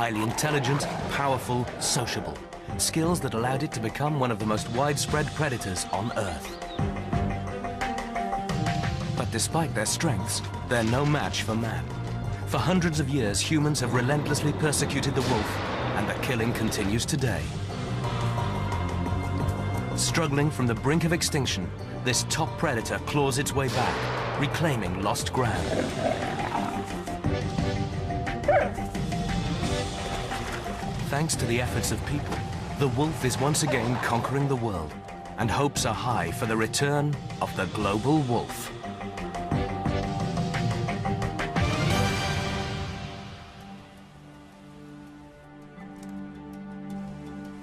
highly intelligent, powerful, sociable. Skills that allowed it to become one of the most widespread predators on Earth. But despite their strengths, they're no match for man. For hundreds of years, humans have relentlessly persecuted the wolf, and the killing continues today. Struggling from the brink of extinction, this top predator claws its way back, reclaiming lost ground. Thanks to the efforts of people, the wolf is once again conquering the world, and hopes are high for the return of the global wolf.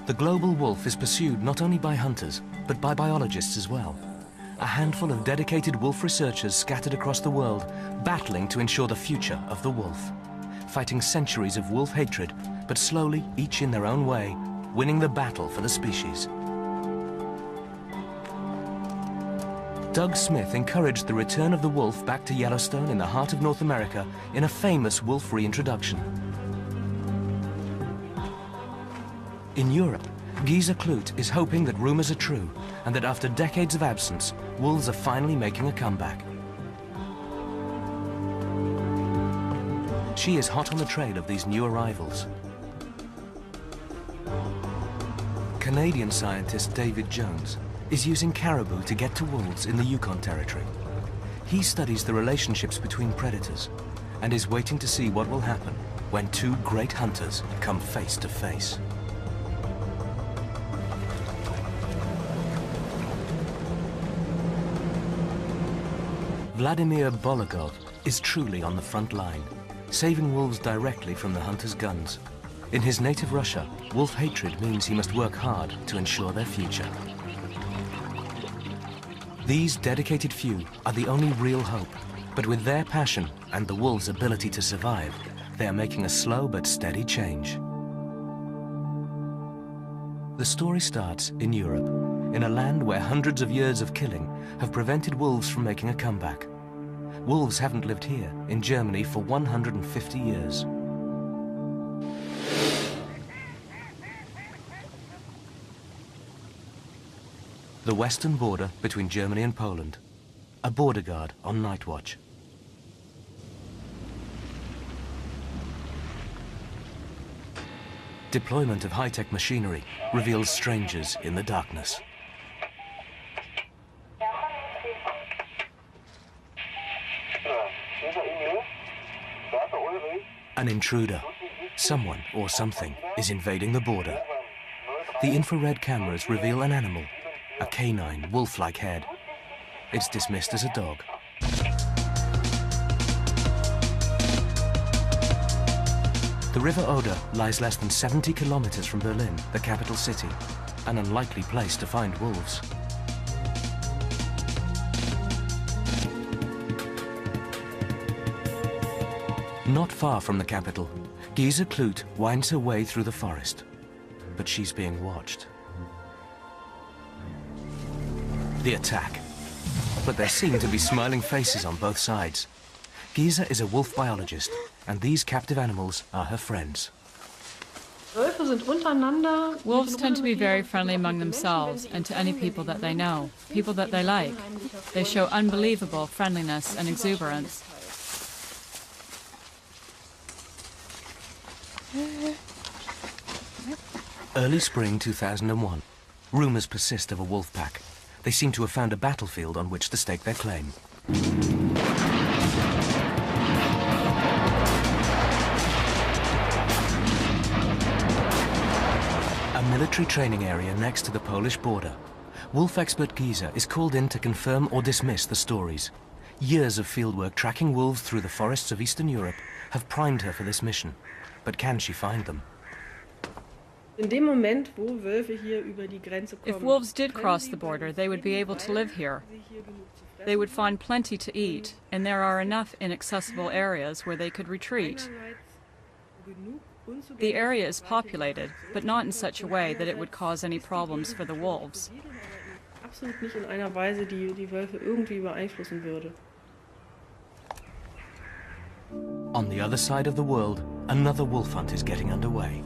The global wolf is pursued not only by hunters, but by biologists as well. A handful of dedicated wolf researchers scattered across the world, battling to ensure the future of the wolf. Fighting centuries of wolf hatred, but slowly, each in their own way, winning the battle for the species. Doug Smith encouraged the return of the wolf back to Yellowstone in the heart of North America in a famous wolf reintroduction. In Europe, Gisa Kloot is hoping that rumors are true and that after decades of absence, wolves are finally making a comeback. She is hot on the trail of these new arrivals. Canadian scientist David Jones is using caribou to get to wolves in the Yukon Territory. He studies the relationships between predators and is waiting to see what will happen when two great hunters come face to face. Vladimir Bologov is truly on the front line, saving wolves directly from the hunters' guns. In his native Russia, wolf hatred means he must work hard to ensure their future. These dedicated few are the only real hope, but with their passion and the wolves' ability to survive, they are making a slow but steady change. The story starts in Europe, in a land where hundreds of years of killing have prevented wolves from making a comeback. Wolves haven't lived here, in Germany, for 150 years. The western border between Germany and Poland, a border guard on night watch. Deployment of high-tech machinery reveals strangers in the darkness. An intruder. Someone or something is invading the border. The infrared cameras reveal an animal, a canine, wolf-like head. It's dismissed as a dog. The River Oder lies less than 70 kilometers from Berlin, the capital city, an unlikely place to find wolves. Not far from the capital, Gisa Kloot winds her way through the forest, but she's being watched. The attack. But there seem to be smiling faces on both sides. Gisa is a wolf biologist, and these captive animals are her friends. Wolves tend to be very friendly among themselves and to any people that they know, people that they like. They show unbelievable friendliness and exuberance. Early spring 2001. Rumors persist of a wolf pack. They seem to have found a battlefield on which to stake their claim. A military training area next to the Polish border. Wolf expert Gisa is called in to confirm or dismiss the stories. Years of fieldwork tracking wolves through the forests of Eastern Europe have primed her for this mission. But can she find them? If wolves did cross the border, they would be able to live here. They would find plenty to eat, and there are enough inaccessible areas where they could retreat. The area is populated, but not in such a way that it would cause any problems for the wolves. On the other side of the world, another wolf hunt is getting underway.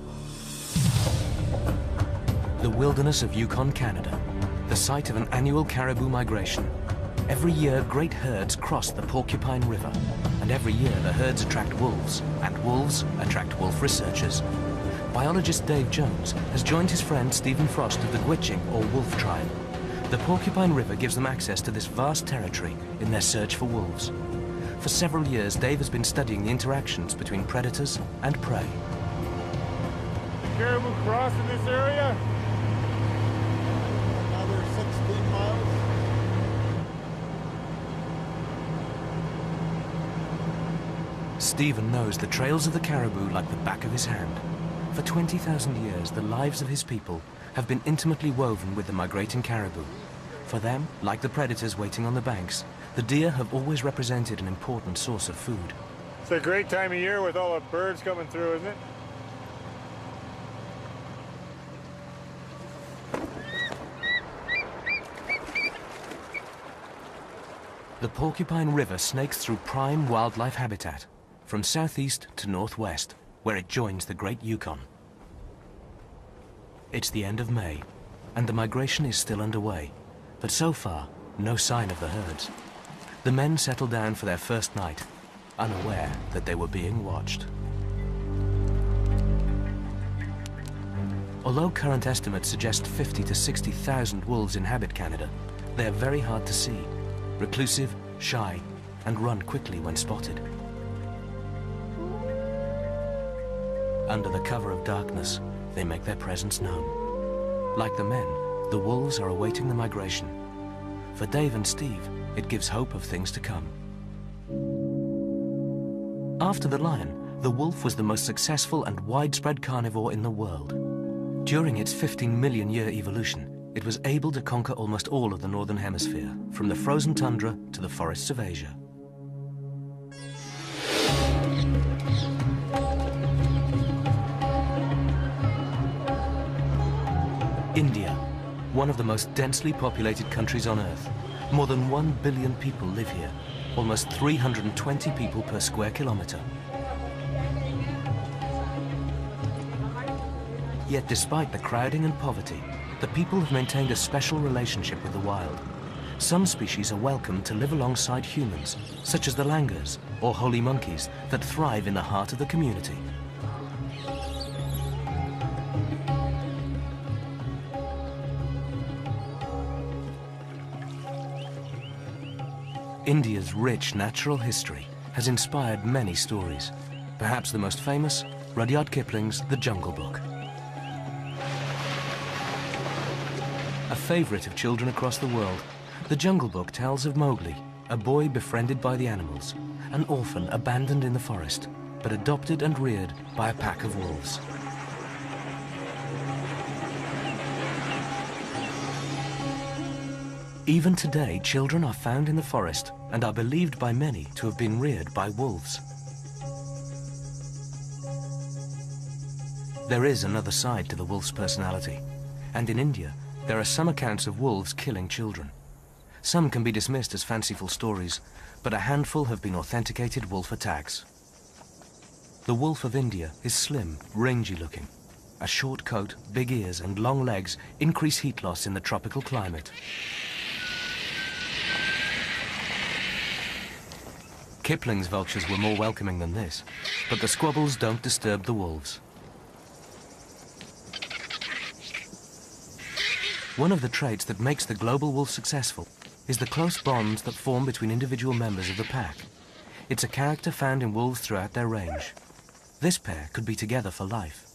The wilderness of Yukon, Canada, the site of an annual caribou migration. Every year, great herds cross the Porcupine River, and every year the herds attract wolves, and wolves attract wolf researchers. Biologist Dave Jones has joined his friend Stephen Frost of the Gwich'in, or wolf tribe. The Porcupine River gives them access to this vast territory in their search for wolves. For several years, Dave has been studying the interactions between predators and prey. Caribou cross in this area? Another 16 miles. Stephen knows the trails of the caribou like the back of his hand. For 20,000 years, the lives of his people have been intimately woven with the migrating caribou. For them, like the predators waiting on the banks, the deer have always represented an important source of food. It's a great time of year with all the birds coming through, isn't it? The Porcupine River snakes through prime wildlife habitat, from southeast to northwest, where it joins the Great Yukon. It's the end of May, and the migration is still underway, but so far, no sign of the herds. The men settle down for their first night, unaware that they were being watched. Although current estimates suggest 50 to 60,000 wolves inhabit Canada, they are very hard to see, reclusive, shy, and run quickly when spotted. Under the cover of darkness, they make their presence known. Like the men, the wolves are awaiting the migration. For Dave and Steve, it gives hope of things to come. After the lion, the wolf was the most successful and widespread carnivore in the world. During its 15 million year evolution, it was able to conquer almost all of the northern hemisphere, from the frozen tundra to the forests of Asia. India, one of the most densely populated countries on Earth. More than 1 billion people live here, almost 320 people per square kilometer. Yet despite the crowding and poverty, the people have maintained a special relationship with the wild. Some species are welcome to live alongside humans, such as the langurs, or holy monkeys, that thrive in the heart of the community. India's rich natural history has inspired many stories. Perhaps the most famous, Rudyard Kipling's The Jungle Book. A favorite of children across the world, The Jungle Book tells of Mowgli, a boy befriended by the animals, an orphan abandoned in the forest, but adopted and reared by a pack of wolves. Even today, children are found in the forest and are believed by many to have been reared by wolves. There is another side to the wolf's personality, and in India, there are some accounts of wolves killing children. Some can be dismissed as fanciful stories, but a handful have been authenticated wolf attacks. The wolf of India is slim, rangy looking. A short coat, big ears, and long legs increase heat loss in the tropical climate. Kipling's vultures were more welcoming than this, but the squabbles don't disturb the wolves. One of the traits that makes the global wolf successful is the close bonds that form between individual members of the pack. It's a character found in wolves throughout their range. This pair could be together for life.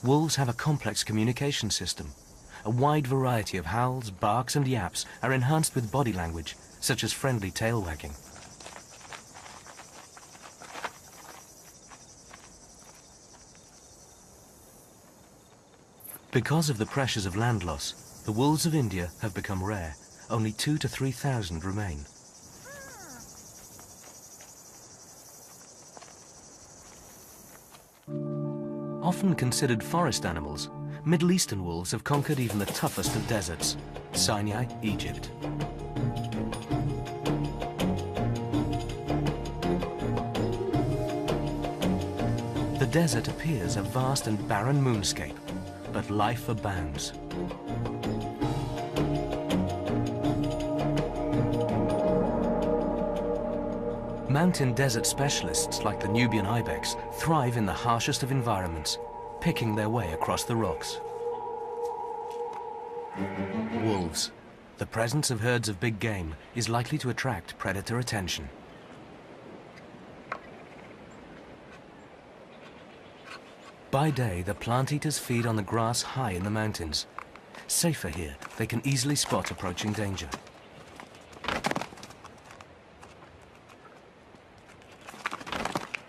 Wolves have a complex communication system. A wide variety of howls, barks, and yaps are enhanced with body language, such as friendly tail wagging. Because of the pressures of land loss, the wolves of India have become rare. Only 2,000 to 3,000 remain. Often considered forest animals, Middle Eastern wolves have conquered even the toughest of deserts, Sinai, Egypt. The desert appears a vast and barren moonscape, but life abounds. Mountain desert specialists like the Nubian ibex thrive in the harshest of environments, picking their way across the rocks. Wolves. The presence of herds of big game is likely to attract predator attention. By day, the plant eaters feed on the grass high in the mountains. Safer here, they can easily spot approaching danger.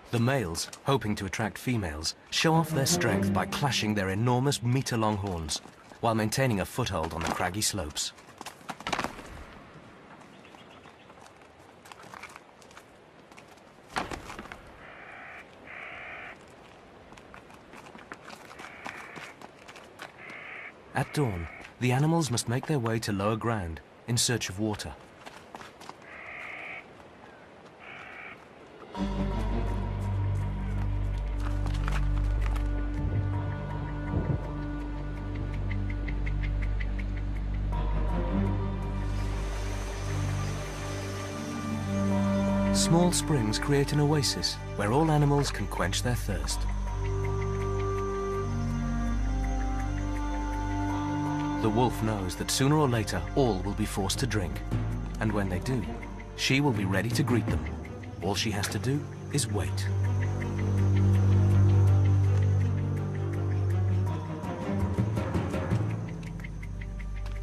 The males, hoping to attract females, show off their strength by clashing their enormous meter-long horns, while maintaining a foothold on the craggy slopes. At dawn, the animals must make their way to lower ground in search of water. Small springs create an oasis where all animals can quench their thirst. The wolf knows that sooner or later all will be forced to drink, and when they do, she will be ready to greet them. All she has to do is wait.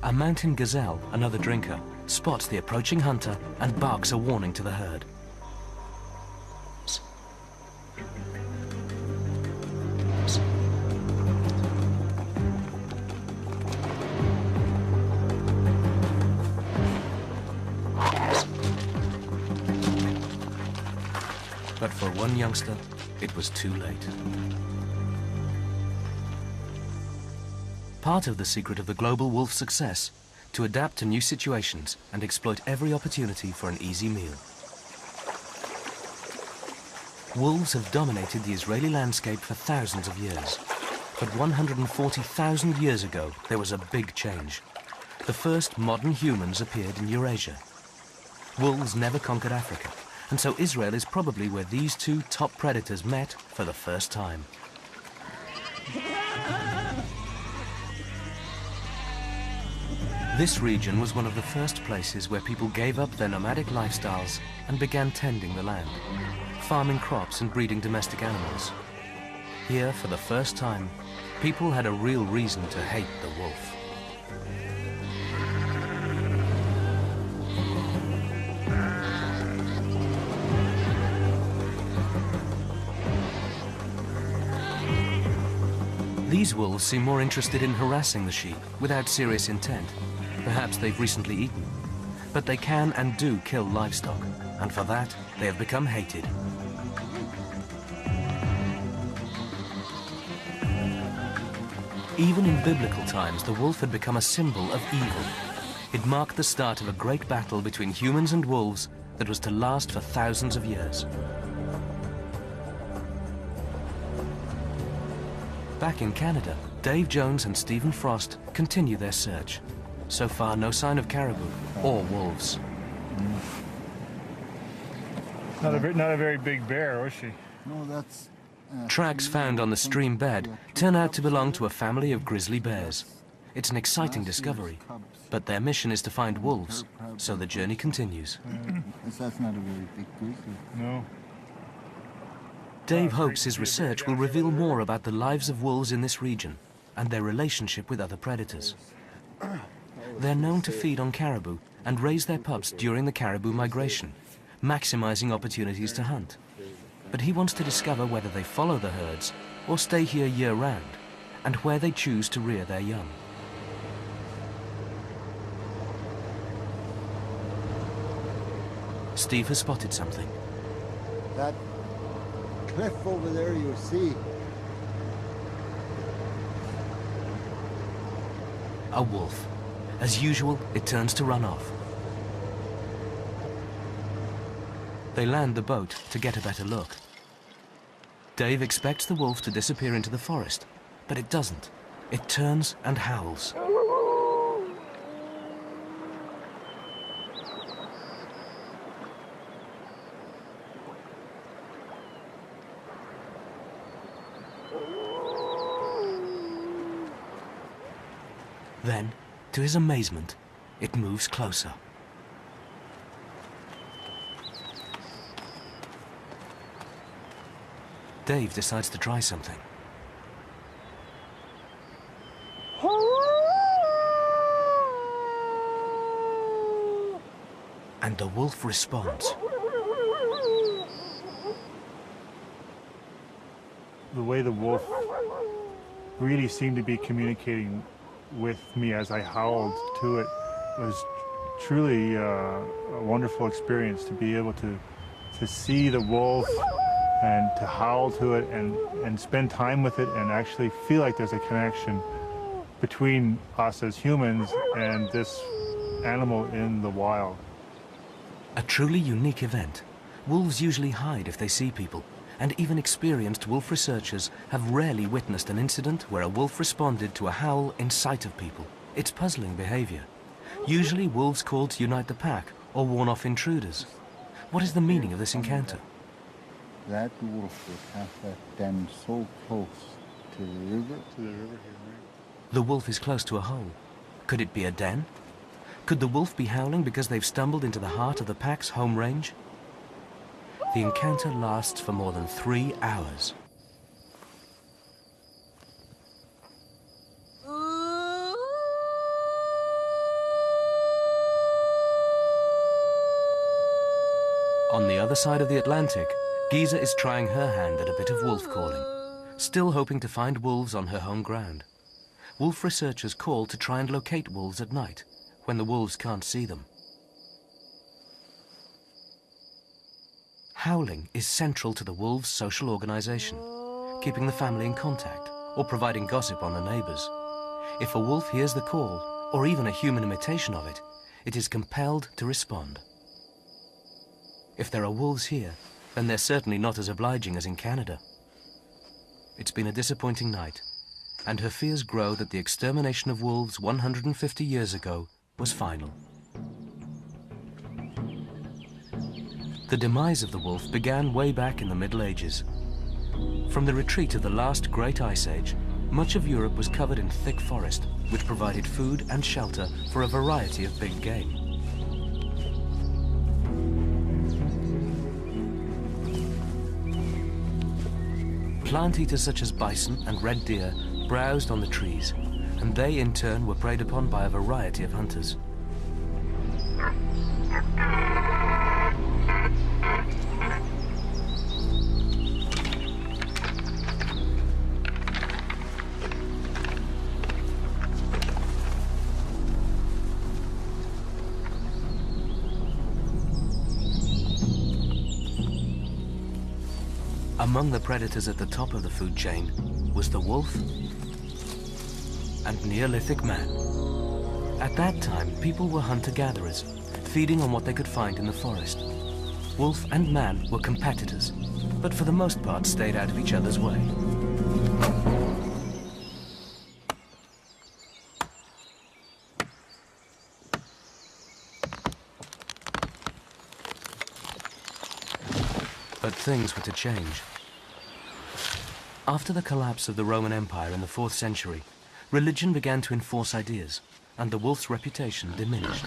A mountain gazelle, another drinker, spots the approaching hunter and barks a warning to the herd. But for one youngster, it was too late. Part of the secret of the global wolf's success, to adapt to new situations and exploit every opportunity for an easy meal. Wolves have dominated the Israeli landscape for thousands of years. But 140,000 years ago, there was a big change. The first modern humans appeared in Eurasia. Wolves never conquered Africa, and so Israel is probably where these two top predators met for the first time. This region was one of the first places where people gave up their nomadic lifestyles and began tending the land, farming crops and breeding domestic animals. Here, for the first time, people had a real reason to hate the wolf. These wolves seem more interested in harassing the sheep without serious intent. Perhaps they've recently eaten. But they can and do kill livestock, and for that, they have become hated. Even in biblical times, the wolf had become a symbol of evil. It marked the start of a great battle between humans and wolves that was to last for thousands of years. Back in Canada, Dave Jones and Stephen Frost continue their search. So far, no sign of caribou or wolves. Not a very big bear, was she? No, that's... Tracks found on the stream bed turn out to belong to a family of grizzly bears. It's an exciting discovery, but their mission is to find wolves, so the journey continues. That's not a very big grizzly. No. Dave hopes his research will reveal more about the lives of wolves in this region and their relationship with other predators. They're known to feed on caribou and raise their pups during the caribou migration, maximizing opportunities to hunt. But he wants to discover whether they follow the herds or stay here year-round, and where they choose to rear their young. Steve has spotted something. That cliff over there you see. A wolf. As usual, it turns to run off. They land the boat to get a better look. Dave expects the wolf to disappear into the forest, but it doesn't. It turns and howls. Then, to his amazement, it moves closer. Dave decides to try something. And the wolf responds. The way the wolf really seemed to be communicating with me as I howled to it was truly a wonderful experience, to be able to see the wolf and to howl to it and spend time with it and actually feel like there's a connection between us as humans and this animal in the wild. A truly unique event. Wolves usually hide if they see people, and even experienced wolf researchers have rarely witnessed an incident where a wolf responded to a howl in sight of people. It's puzzling behavior. Usually wolves call to unite the pack or warn off intruders. What is the meaning of this encounter? That wolf would have that den so close to the river. To the river here, right? The wolf is close to a hole. Could it be a den? Could the wolf be howling because they've stumbled into the heart of the pack's home range? The encounter lasts for more than 3 hours. On the other side of the Atlantic, Giza is trying her hand at a bit of wolf calling, still hoping to find wolves on her home ground. Wolf researchers call to try and locate wolves at night, when the wolves can't see them. Howling is central to the wolves' social organization, keeping the family in contact or providing gossip on the neighbors. If a wolf hears the call, or even a human imitation of it, it is compelled to respond. If there are wolves here, then they're certainly not as obliging as in Canada. It's been a disappointing night, and her fears grow that the extermination of wolves 150 years ago was final. The demise of the wolf began way back in the Middle Ages. From the retreat of the last great ice age, much of Europe was covered in thick forest, which provided food and shelter for a variety of big game. Plant eaters such as bison and red deer browsed on the trees, and they in turn were preyed upon by a variety of hunters. Among the predators at the top of the food chain was the wolf and Neolithic man. At that time, people were hunter-gatherers, feeding on what they could find in the forest. Wolf and man were competitors, but for the most part stayed out of each other's way. But things were to change. After the collapse of the Roman Empire in the 4th century, religion began to enforce ideas, and the wolf's reputation diminished.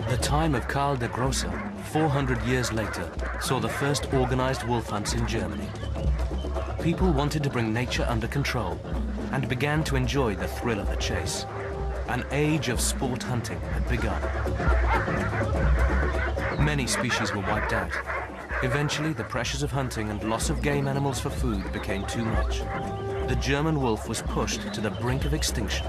The time of Karl der Grosse, 400 years later, saw the first organized wolf hunts in Germany. People wanted to bring nature under control and began to enjoy the thrill of the chase. An age of sport hunting had begun. Many species were wiped out. Eventually, the pressures of hunting and loss of game animals for food became too much. The German wolf was pushed to the brink of extinction.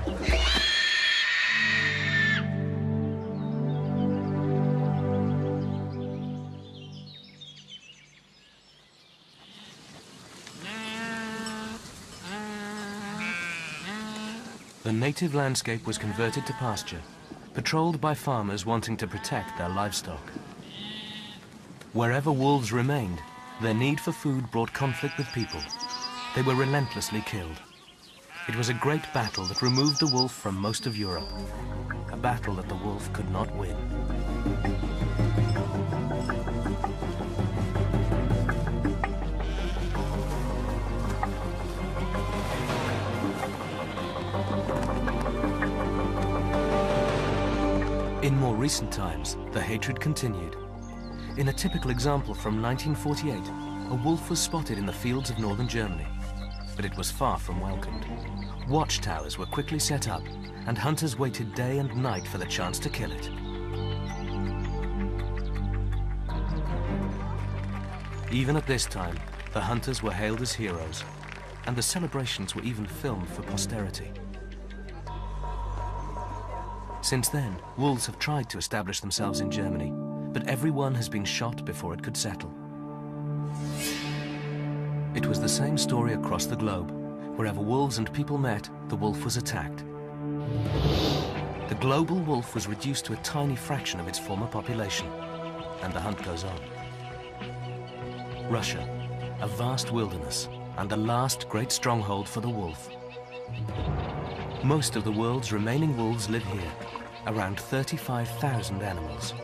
The native landscape was converted to pasture, patrolled by farmers wanting to protect their livestock. Wherever wolves remained, their need for food brought conflict with people. They were relentlessly killed. It was a great battle that removed the wolf from most of Europe, a battle that the wolf could not win. In more recent times, the hatred continued. In a typical example from 1948, a wolf was spotted in the fields of northern Germany, but it was far from welcomed. Watchtowers were quickly set up, and hunters waited day and night for the chance to kill it. Even at this time, the hunters were hailed as heroes, and the celebrations were even filmed for posterity. Since then, wolves have tried to establish themselves in Germany, but every one has been shot before it could settle. It was the same story across the globe. Wherever wolves and people met, the wolf was attacked. The global wolf was reduced to a tiny fraction of its former population, and the hunt goes on. Russia, a vast wilderness, and the last great stronghold for the wolf. Most of the world's remaining wolves live here, around 35,000 animals.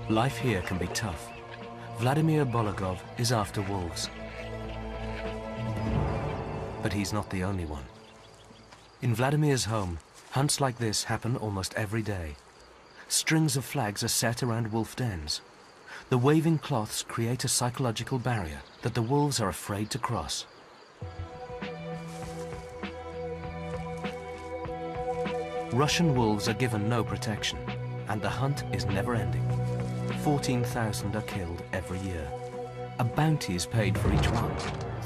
Life here can be tough. Vladimir Bologov is after wolves. But he's not the only one. In Vladimir's home, hunts like this happen almost every day. Strings of flags are set around wolf dens. The waving cloths create a psychological barrier that the wolves are afraid to cross. Russian wolves are given no protection, and the hunt is never-ending. 14,000 are killed every year. A bounty is paid for each one,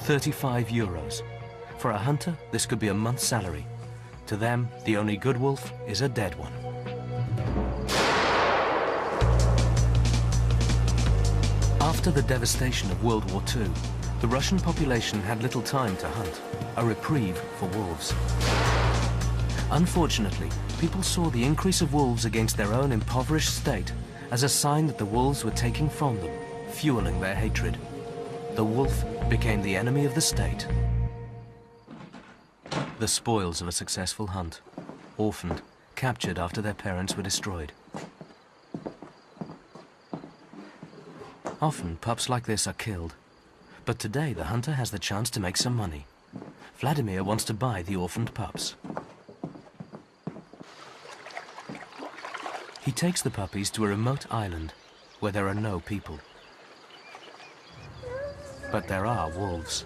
35 euros. For a hunter, this could be a month's salary. To them, the only good wolf is a dead one. After the devastation of World War II, the Russian population had little time to hunt, a reprieve for wolves. Unfortunately, people saw the increase of wolves against their own impoverished state as a sign that the wolves were taking from them, fueling their hatred. The wolf became the enemy of the state. The spoils of a successful hunt, orphaned, captured after their parents were destroyed. Often, pups like this are killed. But today, the hunter has the chance to make some money. Vladimir wants to buy the orphaned pups. He takes the puppies to a remote island where there are no people. But there are wolves.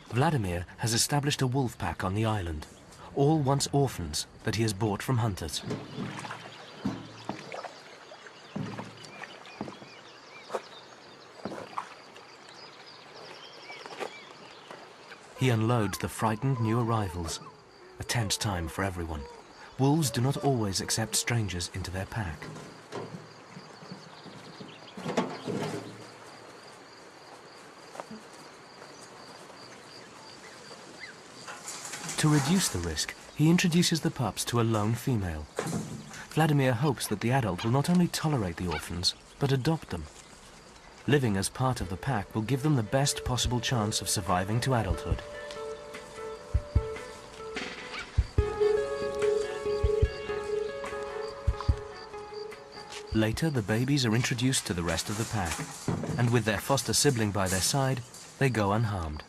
Vladimir has established a wolf pack on the island, all once orphans that he has bought from hunters. He unloads the frightened new arrivals. A tense time for everyone. Wolves do not always accept strangers into their pack. To reduce the risk, he introduces the pups to a lone female. Vladimir hopes that the adult will not only tolerate the orphans, but adopt them. Living as part of the pack will give them the best possible chance of surviving to adulthood. Later, the babies are introduced to the rest of the pack, and with their foster sibling by their side, they go unharmed.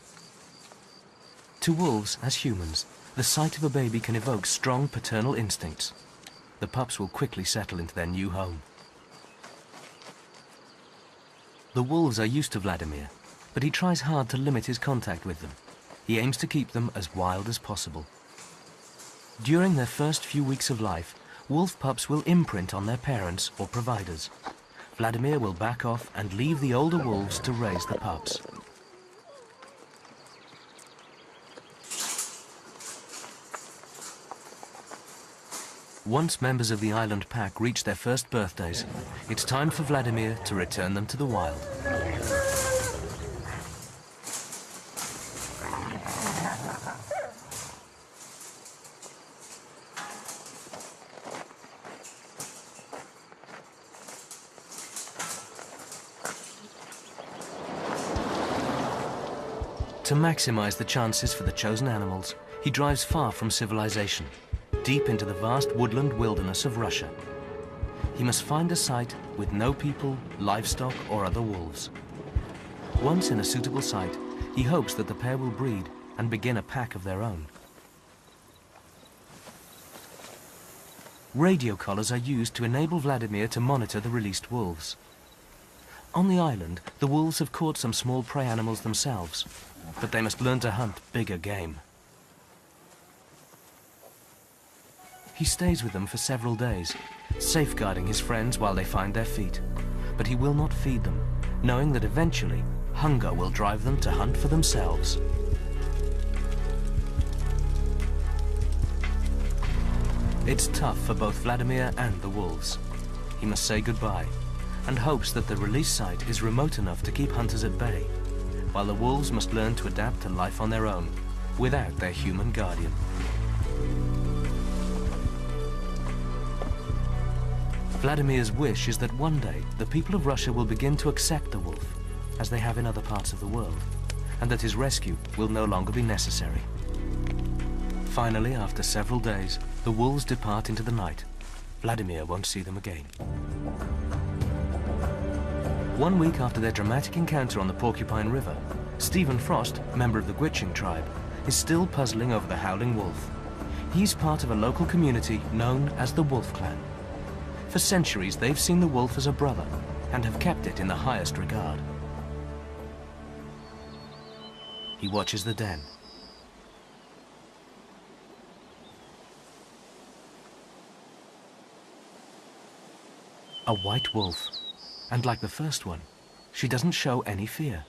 To wolves, as humans, the sight of a baby can evoke strong paternal instincts. The pups will quickly settle into their new home. The wolves are used to Vladimir, but he tries hard to limit his contact with them. He aims to keep them as wild as possible. During their first few weeks of life, wolf pups will imprint on their parents or providers. Vladimir will back off and leave the older wolves to raise the pups. Once members of the island pack reach their first birthdays, it's time for Vladimir to return them to the wild. To maximize the chances for the chosen animals, he drives far from civilization, deep into the vast woodland wilderness of Russia. He must find a site with no people, livestock, or other wolves. Once in a suitable site, he hopes that the pair will breed and begin a pack of their own. Radio collars are used to enable Vladimir to monitor the released wolves. On the island, the wolves have caught some small prey animals themselves, but they must learn to hunt bigger game. He stays with them for several days, safeguarding his friends while they find their feet. But he will not feed them, knowing that eventually hunger will drive them to hunt for themselves. It's tough for both Vladimir and the wolves. He must say goodbye, and hopes that the release site is remote enough to keep hunters at bay, while the wolves must learn to adapt to life on their own, without their human guardian. Vladimir's wish is that one day the people of Russia will begin to accept the wolf, as they have in other parts of the world, and that his rescue will no longer be necessary. Finally, after several days, the wolves depart into the night. Vladimir won't see them again. 1 week after their dramatic encounter on the Porcupine River, Stephen Frost, member of the Gwich'in tribe, is still puzzling over the howling wolf. He's part of a local community known as the Wolf Clan. For centuries, they've seen the wolf as a brother and have kept it in the highest regard. He watches the den. A white wolf. And like the first one, she doesn't show any fear.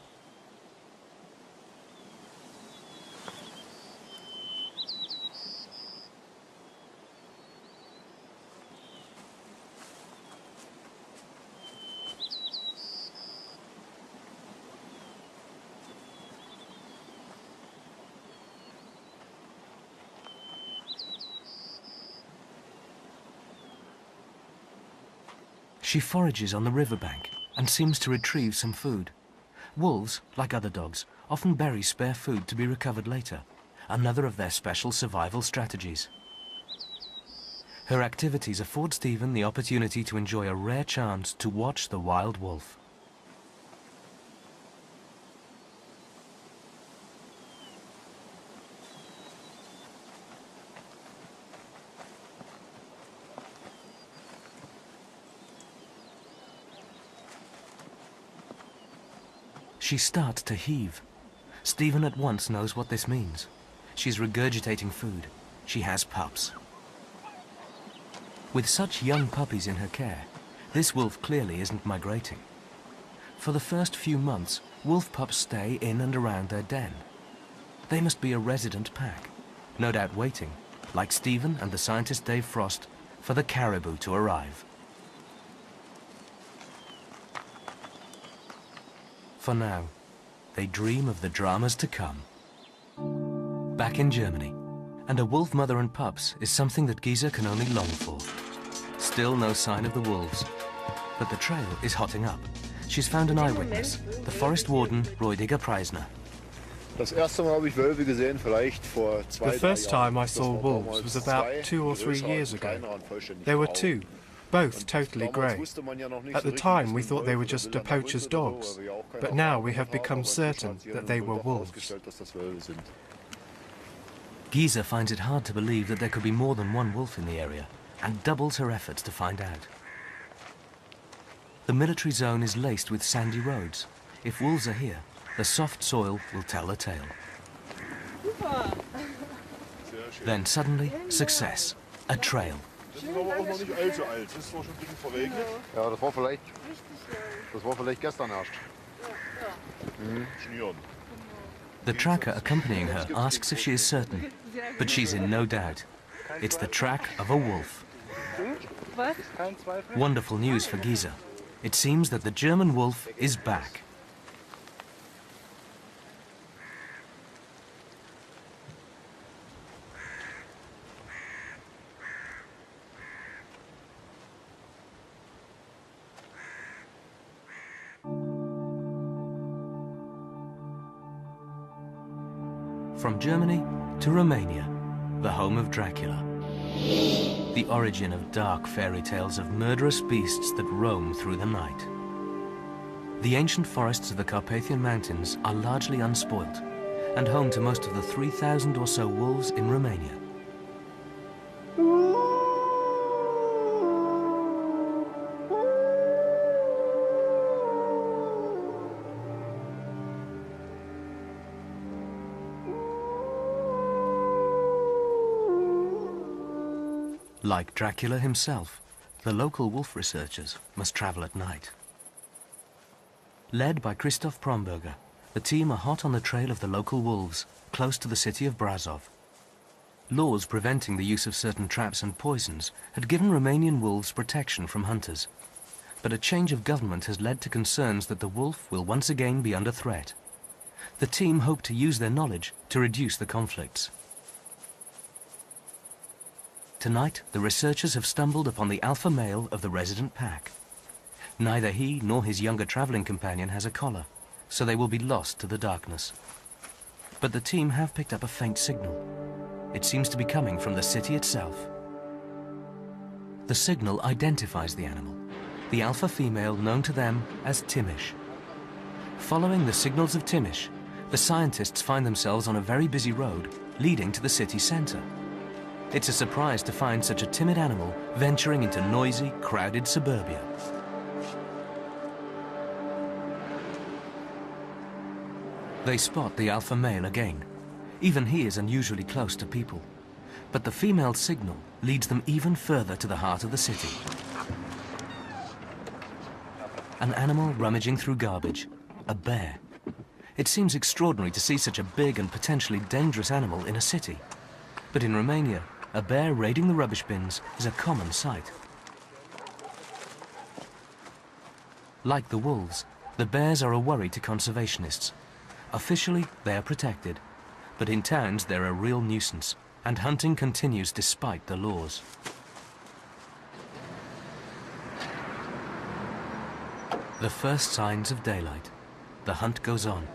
She forages on the riverbank and seems to retrieve some food. Wolves, like other dogs, often bury spare food to be recovered later, another of their special survival strategies. Her activities afford Stephen the opportunity to enjoy a rare chance to watch the wild wolf. She starts to heave. Stephen at once knows what this means. She's regurgitating food. She has pups. With such young puppies in her care, this wolf clearly isn't migrating. For the first few months, wolf pups stay in and around their den. They must be a resident pack, no doubt waiting, like Stephen and the scientist Dave Frost, for the caribou to arrive. For now, they dream of the dramas to come. Back in Germany, and a wolf mother and pups is something that Giza can only long for. Still no sign of the wolves, but the trail is hotting up. She's found an eyewitness, the forest warden Rüdiger Preisner. The first time I saw wolves was about 2 or 3 years ago. There were 2. Both totally grey. At the time we thought they were just a poacher's dogs, but now we have become certain that they were wolves. Giza finds it hard to believe that there could be more than one wolf in the area, and doubles her efforts to find out. The military zone is laced with sandy roads. If wolves are here, the soft soil will tell the tale. Then suddenly, success. A trail. Das war aber auch noch nicht allzu alt. Das war schon ein bisschen verregnet. Ja, das war vielleicht gestern erst. Schnieren. The tracker accompanying her asks if she is certain, but she's in no doubt. It's the track of a wolf. Wonderful news for Giza. It seems that the German wolf is back. From Germany to Romania, the home of Dracula. The origin of dark fairy tales of murderous beasts that roam through the night. The ancient forests of the Carpathian Mountains are largely unspoilt and home to most of the 3,000 or so wolves in Romania. Like Dracula himself, the local wolf researchers must travel at night. Led by Christoph Promberger, the team are hot on the trail of the local wolves, close to the city of Brasov. Laws preventing the use of certain traps and poisons had given Romanian wolves protection from hunters. But a change of government has led to concerns that the wolf will once again be under threat. The team hope to use their knowledge to reduce the conflicts. Tonight, the researchers have stumbled upon the alpha male of the resident pack. Neither he nor his younger traveling companion has a collar, so they will be lost to the darkness. But the team have picked up a faint signal. It seems to be coming from the city itself. The signal identifies the animal, the alpha female known to them as Timish. Following the signals of Timish, the scientists find themselves on a very busy road leading to the city center. It's a surprise to find such a timid animal venturing into noisy, crowded suburbia. They spot the alpha male again. Even he is unusually close to people. But the female signal leads them even further to the heart of the city. An animal rummaging through garbage, a bear. It seems extraordinary to see such a big and potentially dangerous animal in a city. But in Romania, a bear raiding the rubbish bins is a common sight. Like the wolves, the bears are a worry to conservationists. Officially, they are protected, but in towns they're a real nuisance, and hunting continues despite the laws. The first signs of daylight. The hunt goes on.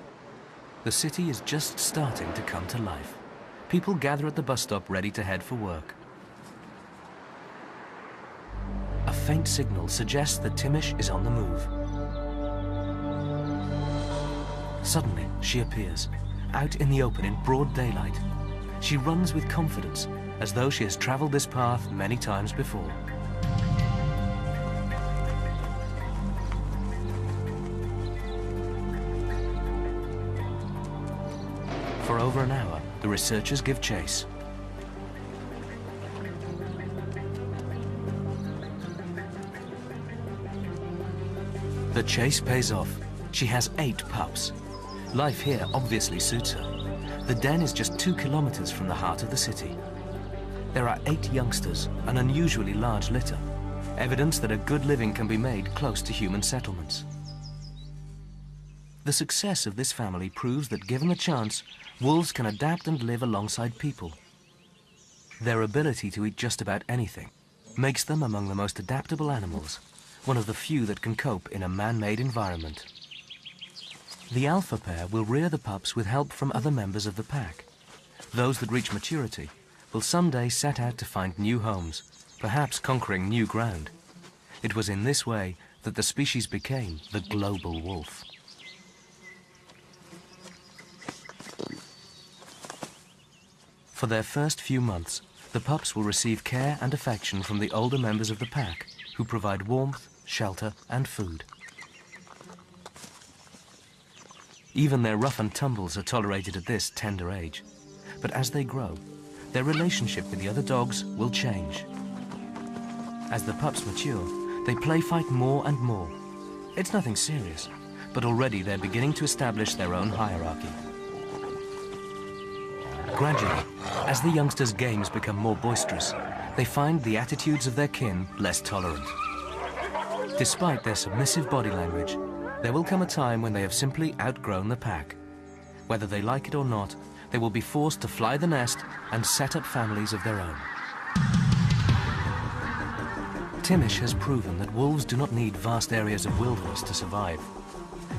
The city is just starting to come to life. People gather at the bus stop ready to head for work. A faint signal suggests that Timish is on the move. Suddenly, she appears, out in the open in broad daylight. She runs with confidence, as though she has traveled this path many times before. For over an hour, the researchers give chase. The chase pays off. She has 8 pups. Life here obviously suits her. The den is just 2 kilometers from the heart of the city. There are 8 youngsters, an unusually large litter, evidence that a good living can be made close to human settlements. The success of this family proves that given the chance, wolves can adapt and live alongside people. Their ability to eat just about anything makes them among the most adaptable animals, one of the few that can cope in a man-made environment. The alpha pair will rear the pups with help from other members of the pack. Those that reach maturity will someday set out to find new homes, perhaps conquering new ground. It was in this way that the species became the global wolf. For their first few months, the pups will receive care and affection from the older members of the pack, who provide warmth, shelter, and food. Even their rough and tumbles are tolerated at this tender age. But as they grow, their relationship with the other dogs will change. As the pups mature, they play fight more and more. It's nothing serious, but already they're beginning to establish their own hierarchy. Gradually, as the youngsters' games become more boisterous, they find the attitudes of their kin less tolerant. Despite their submissive body language, there will come a time when they have simply outgrown the pack. Whether they like it or not, they will be forced to fly the nest and set up families of their own. Timish has proven that wolves do not need vast areas of wilderness to survive.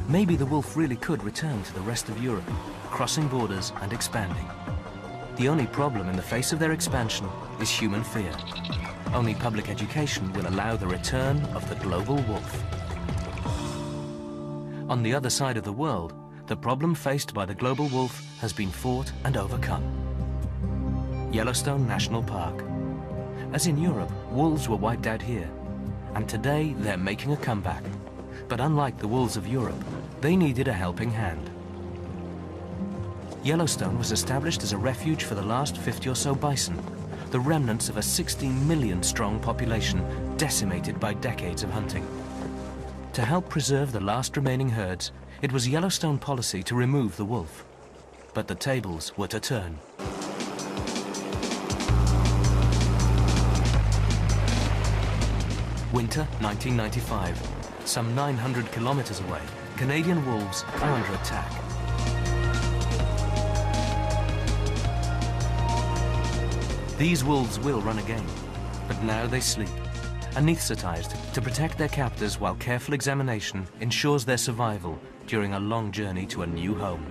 Maybe the wolf really could return to the rest of Europe, crossing borders and expanding. The only problem in the face of their expansion is human fear. Only public education will allow the return of the global wolf. On the other side of the world, the problem faced by the global wolf has been fought and overcome. Yellowstone National Park. As in Europe, wolves were wiped out here, and today they're making a comeback. But unlike the wolves of Europe, they needed a helping hand. Yellowstone was established as a refuge for the last 50 or so bison, the remnants of a 16 million strong population decimated by decades of hunting. To help preserve the last remaining herds, it was Yellowstone policy to remove the wolf. But the tables were to turn. Winter 1995. Some 900 kilometers away, Canadian wolves are under attack. These wolves will run again, but now they sleep, anesthetized to protect their captors while careful examination ensures their survival during a long journey to a new home.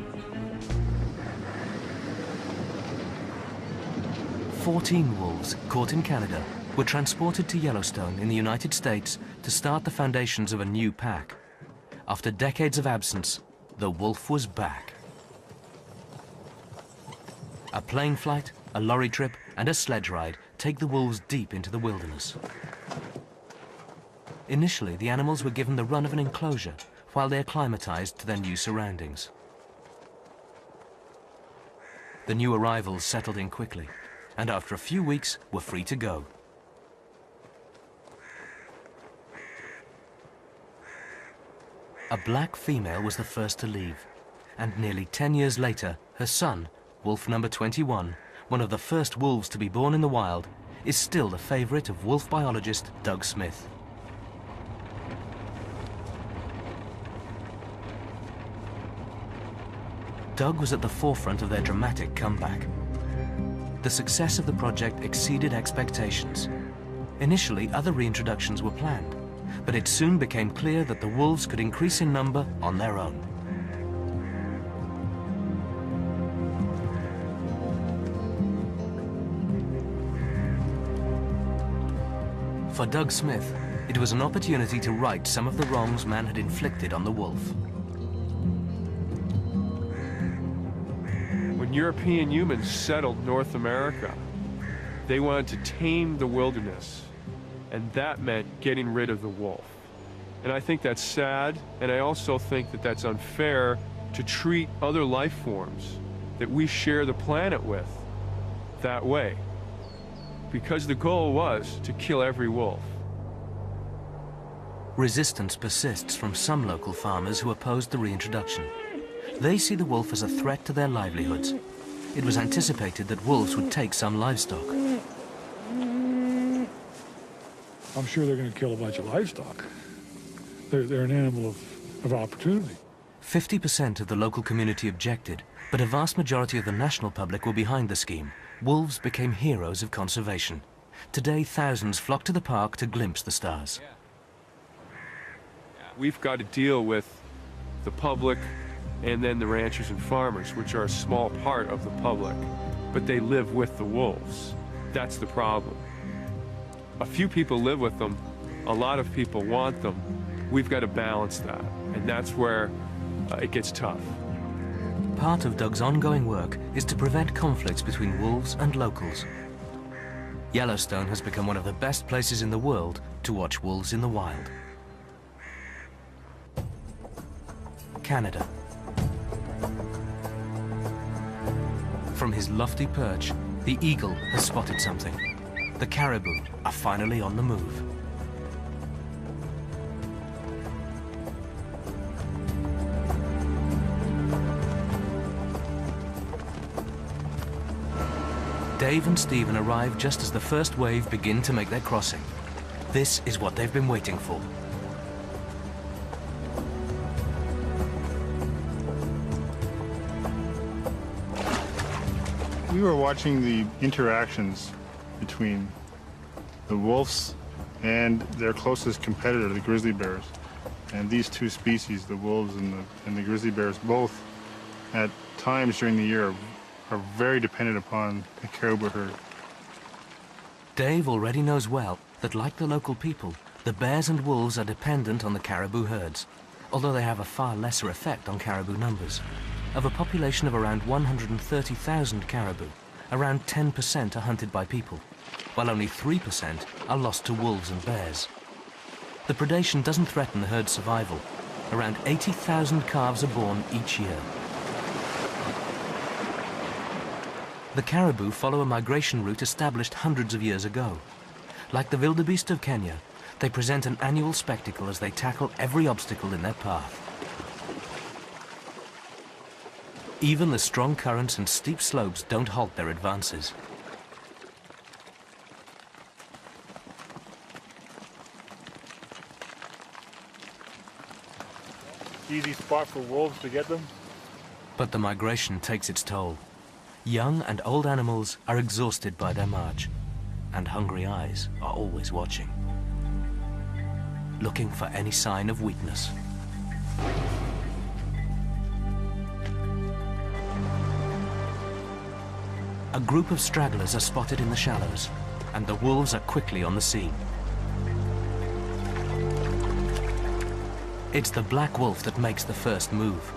14 wolves caught in Canada were transported to Yellowstone in the United States to start the foundations of a new pack. After decades of absence, the wolf was back. A plane flight, a lorry trip, and a sledge ride take the wolves deep into the wilderness. Initially, the animals were given the run of an enclosure while they acclimatized to their new surroundings. The new arrivals settled in quickly, and after a few weeks were free to go. A black female was the first to leave, and nearly 10 years later, her son, wolf number 21, one of the first wolves to be born in the wild, is still the favorite of wolf biologist Doug Smith. Doug was at the forefront of their dramatic comeback. The success of the project exceeded expectations. Initially, other reintroductions were planned, but it soon became clear that the wolves could increase in number on their own. For Doug Smith, it was an opportunity to right some of the wrongs man had inflicted on the wolf. When European humans settled North America, they wanted to tame the wilderness, and that meant getting rid of the wolf. And I think that's sad, and I also think that that's unfair to treat other life forms that we share the planet with that way, because the goal was to kill every wolf. Resistance persists from some local farmers who opposed the reintroduction. They see the wolf as a threat to their livelihoods. It was anticipated that wolves would take some livestock. I'm sure they're going to kill a bunch of livestock. They're an animal of opportunity. 50% of the local community objected, but a vast majority of the national public were behind the scheme. Wolves became heroes of conservation. Today, thousands flock to the park to glimpse the stars. We've got to deal with the public and then the ranchers and farmers, which are a small part of the public, but they live with the wolves. That's the problem. A few people live with them, a lot of people want them. We've got to balance that, and that's where it gets tough. Part of Doug's ongoing work is to prevent conflicts between wolves and locals. Yellowstone has become one of the best places in the world to watch wolves in the wild. Canada. From his lofty perch, the eagle has spotted something. The caribou are finally on the move. Dave and Stephen arrive just as the first wave begin to make their crossing. This is what they've been waiting for. We were watching the interactions between the wolves and their closest competitor, the grizzly bears. And these two species, the wolves and the grizzly bears, both at times during the year are very dependent upon the caribou herd. Dave already knows well that, like the local people, the bears and wolves are dependent on the caribou herds, although they have a far lesser effect on caribou numbers. Of a population of around 130,000 caribou, around 10% are hunted by people, while only 3% are lost to wolves and bears. The predation doesn't threaten the herd's survival. Around 80,000 calves are born each year. The caribou follow a migration route established hundreds of years ago. Like the wildebeest of Kenya, they present an annual spectacle as they tackle every obstacle in their path. Even the strong currents and steep slopes don't halt their advances. Easy spot for wolves to get them. But the migration takes its toll. Young and old animals are exhausted by their march, and hungry eyes are always watching, looking for any sign of weakness. A group of stragglers are spotted in the shallows, and the wolves are quickly on the scene. It's the black wolf that makes the first move.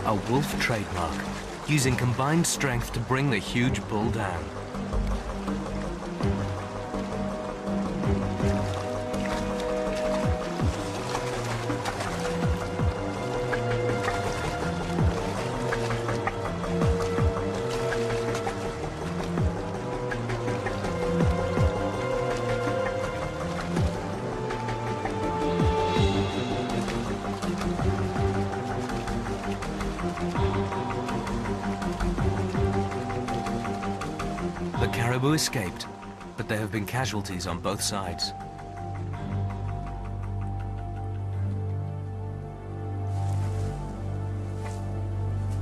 A wolf trademark, using combined strength to bring the huge bull down. The caribou escaped, but there have been casualties on both sides.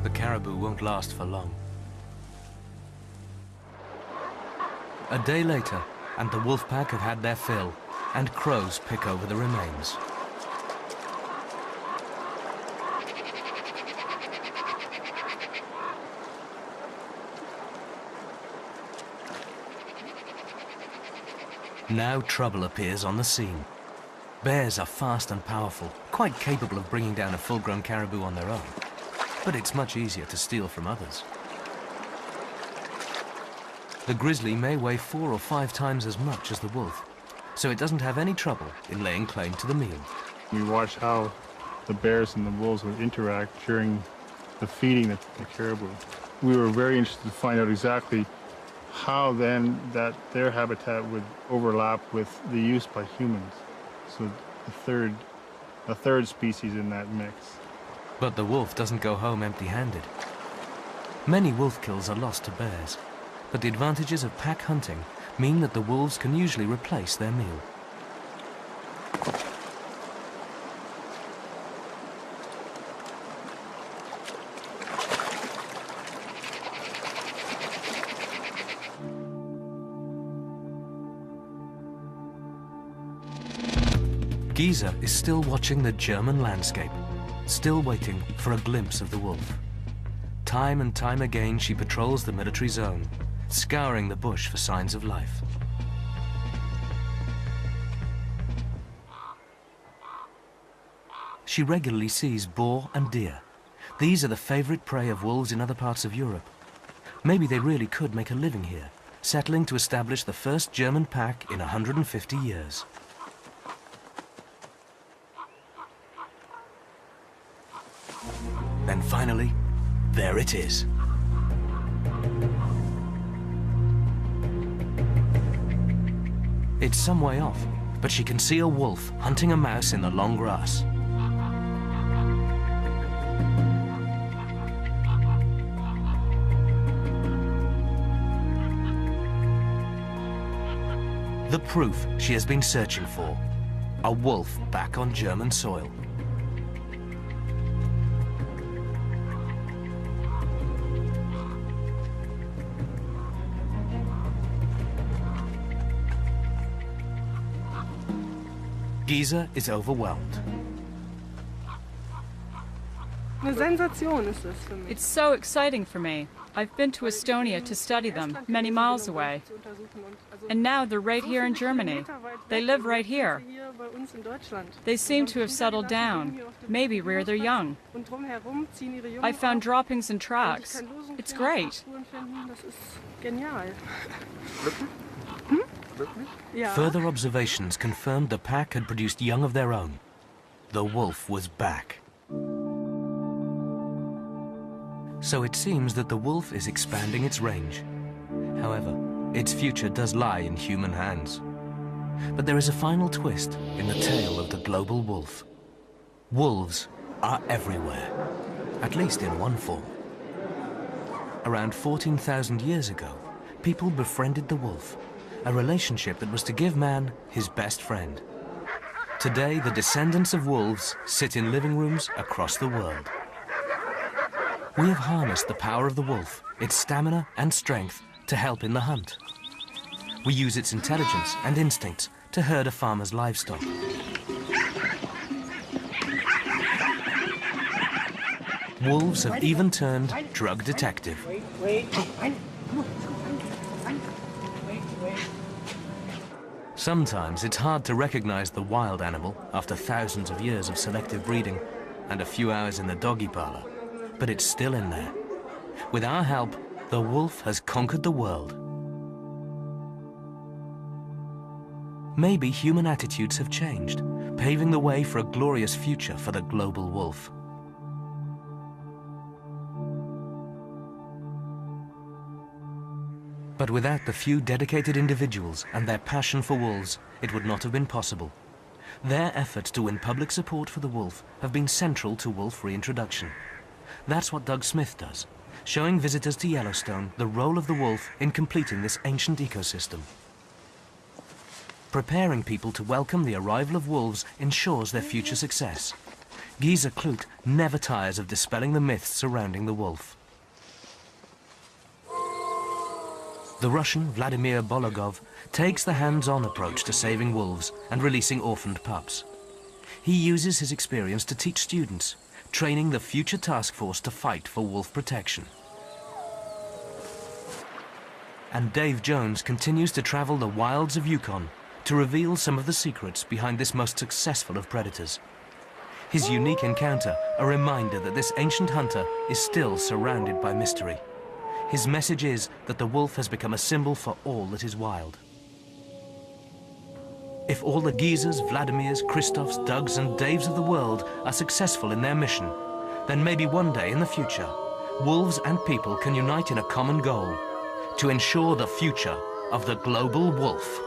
The caribou won't last for long. A day later, and the wolf pack have had their fill, and crows pick over the remains. Now trouble appears on the scene. Bears are fast and powerful, quite capable of bringing down a full-grown caribou on their own. But it's much easier to steal from others. The grizzly may weigh 4 or 5 times as much as the wolf, so it doesn't have any trouble in laying claim to the meal. We watched how the bears and the wolves would interact during the feeding of the caribou. We were very interested to find out exactly how then that their habitat would overlap with the use by humans. So the third species in that mix. But the wolf doesn't go home empty-handed. Many wolf kills are lost to bears, but the advantages of pack hunting mean that the wolves can usually replace their meal. Giza is still watching the German landscape, still waiting for a glimpse of the wolf. Time and time again she patrols the military zone, scouring the bush for signs of life. She regularly sees boar and deer. These are the favorite prey of wolves in other parts of Europe. Maybe they really could make a living here, settling to establish the first German pack in 150 years. Then finally, there it is. It's some way off, but she can see a wolf hunting a mouse in the long grass. The proof she has been searching for. A wolf back on German soil. Giza is overwhelmed. It's so exciting for me. I've been to Estonia to study them, many miles away. And now they're right here in Germany. They live right here. They seem to have settled down, maybe rear their young. I found droppings and tracks. It's great. Further observations confirmed the pack had produced young of their own. The wolf was back. So it seems that the wolf is expanding its range. However, its future does lie in human hands. But there is a final twist in the tale of the global wolf. Wolves are everywhere, at least in one form. Around 14,000 years ago, people befriended the wolf, a relationship that was to give man his best friend. Today, the descendants of wolves sit in living rooms across the world. We have harnessed the power of the wolf, its stamina and strength, to help in the hunt. We use its intelligence and instincts to herd a farmer's livestock. Wolves have even turned drug detective. Sometimes it's hard to recognize the wild animal after thousands of years of selective breeding and a few hours in the doggy parlor. But it's still in there. With our help, the wolf has conquered the world. Maybe human attitudes have changed, paving the way for a glorious future for the global wolf. But without the few dedicated individuals and their passion for wolves, it would not have been possible. Their efforts to win public support for the wolf have been central to wolf reintroduction. That's what Doug Smith does, showing visitors to Yellowstone the role of the wolf in completing this ancient ecosystem. Preparing people to welcome the arrival of wolves ensures their future success. Giza Klut never tires of dispelling the myths surrounding the wolf. The Russian Vladimir Bologov takes the hands-on approach to saving wolves and releasing orphaned pups. He uses his experience to teach students, training the future task force to fight for wolf protection. And Dave Jones continues to travel the wilds of Yukon to reveal some of the secrets behind this most successful of predators. His unique encounter, a reminder that this ancient hunter is still surrounded by mystery. His message is that the wolf has become a symbol for all that is wild. If all the Gizas, Vladimirs, Christophs, Dougs and Daves of the world are successful in their mission, then maybe one day in the future, wolves and people can unite in a common goal: to ensure the future of the global wolf.